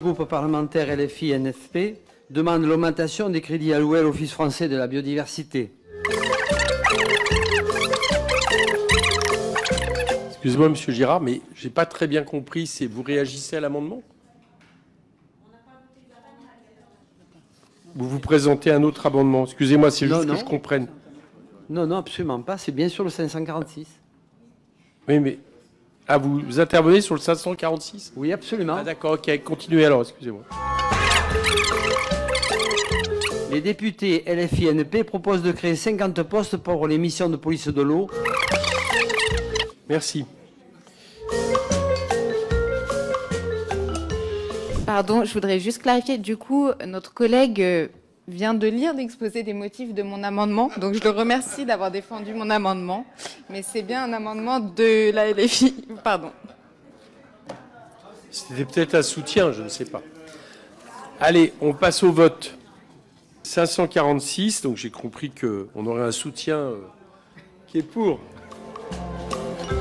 Le groupe parlementaire LFI-NFP demande l'augmentation des crédits alloués à l'Office français de la biodiversité. Excusez-moi, Monsieur Girard, mais j'ai pas très bien compris. C'est vous réagissez à l'amendement? Vous présentez un autre amendement. Excusez-moi, c'est juste que je comprenne. Non, absolument pas. C'est bien sur le 546. Oui, mais... Ah, vous intervenez sur le 546? Oui, absolument. Ah, d'accord, ok. Continuez alors, excusez-moi. Les députés LFI-NP proposent de créer 50 postes pour les missions de police de l'eau. Merci. Pardon, je voudrais juste clarifier. Du coup, notre collègue vient de lire l'exposé des motifs de mon amendement. Donc, je le remercie d'avoir défendu mon amendement. Mais c'est bien un amendement de la LFI. Pardon. C'était peut-être un soutien, je ne sais pas. Allez, on passe au vote. 546, donc j'ai compris qu'on aurait un soutien qui est pour.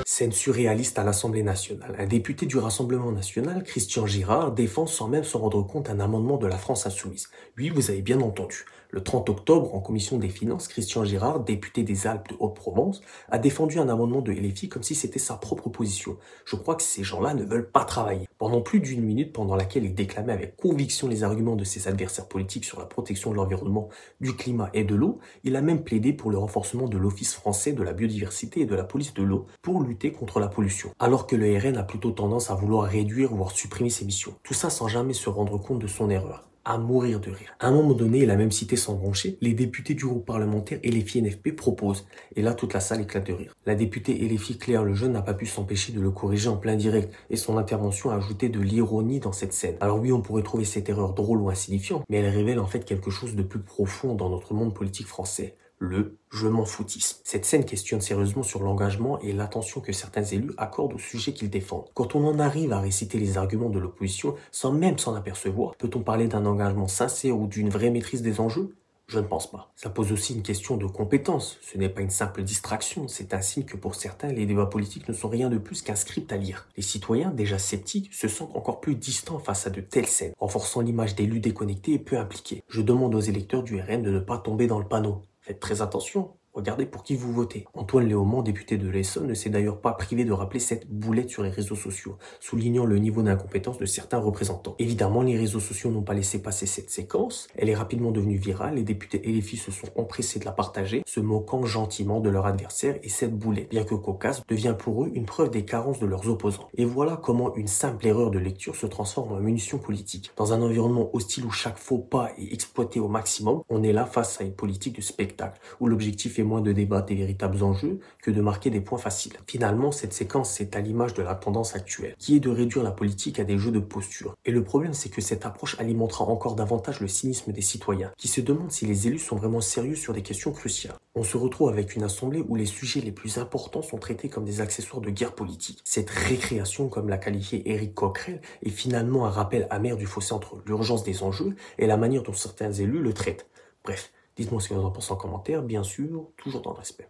Scène surréaliste à l'Assemblée nationale. Un député du Rassemblement national, Christian Girard, défend sans même s'en rendre compte un amendement de la France insoumise. Oui, vous avez bien entendu. Le 30 octobre, en commission des finances, Christian Girard, député des Alpes de Haute-Provence, a défendu un amendement de LFI comme si c'était sa propre position. Je crois que ces gens-là ne veulent pas travailler. Pendant plus d'une minute, pendant laquelle il déclamait avec conviction les arguments de ses adversaires politiques sur la protection de l'environnement, du climat et de l'eau, il a même plaidé pour le renforcement de l'Office français de la biodiversité et de la police de l'eau pour lutter contre la pollution. Alors que le RN a plutôt tendance à vouloir réduire voire supprimer ses missions. Tout ça sans jamais se rendre compte de son erreur. À mourir de rire. À un moment donné, il a même cité sans broncher, les députés du groupe parlementaire LFI-NFP proposent. Et là, toute la salle éclate de rire. La députée LFI Claire Lejeune n'a pas pu s'empêcher de le corriger en plein direct, et son intervention a ajouté de l'ironie dans cette scène. Alors oui, on pourrait trouver cette erreur drôle ou insignifiante, mais elle révèle en fait quelque chose de plus profond dans notre monde politique français. Le « je m'en foutisme ». Cette scène questionne sérieusement sur l'engagement et l'attention que certains élus accordent au sujet qu'ils défendent. Quand on en arrive à réciter les arguments de l'opposition sans même s'en apercevoir, peut-on parler d'un engagement sincère ou d'une vraie maîtrise des enjeux? Je ne pense pas. Ça pose aussi une question de compétence. Ce n'est pas une simple distraction, c'est un signe que pour certains, les débats politiques ne sont rien de plus qu'un script à lire. Les citoyens, déjà sceptiques, se sentent encore plus distants face à de telles scènes, renforçant l'image d'élus déconnectés et peu impliqués. Je demande aux électeurs du RN de ne pas tomber dans le panneau. Faites très attention, regardez pour qui vous votez. Antoine Léaumont, député de l'Essonne, ne s'est d'ailleurs pas privé de rappeler cette boulette sur les réseaux sociaux, soulignant le niveau d'incompétence de certains représentants. Évidemment, les réseaux sociaux n'ont pas laissé passer cette séquence. Elle est rapidement devenue virale, les députés LFI se sont empressés de la partager, se moquant gentiment de leur adversaire, et cette boulette, bien que cocasse, devient pour eux une preuve des carences de leurs opposants. Et voilà comment une simple erreur de lecture se transforme en munition politique. Dans un environnement hostile où chaque faux pas est exploité au maximum, on est là face à une politique de spectacle, où l'objectif est moins de débattre des véritables enjeux que de marquer des points faciles. Finalement, cette séquence est à l'image de la tendance actuelle, qui est de réduire la politique à des jeux de posture. Et le problème, c'est que cette approche alimentera encore davantage le cynisme des citoyens, qui se demandent si les élus sont vraiment sérieux sur des questions cruciales. On se retrouve avec une assemblée où les sujets les plus importants sont traités comme des accessoires de guerre politique. Cette récréation, comme l'a qualifié Éric Coquerel, est finalement un rappel amer du fossé entre l'urgence des enjeux et la manière dont certains élus le traitent. Bref, dites-moi ce que vous en pensez en commentaire, bien sûr, toujours dans le respect.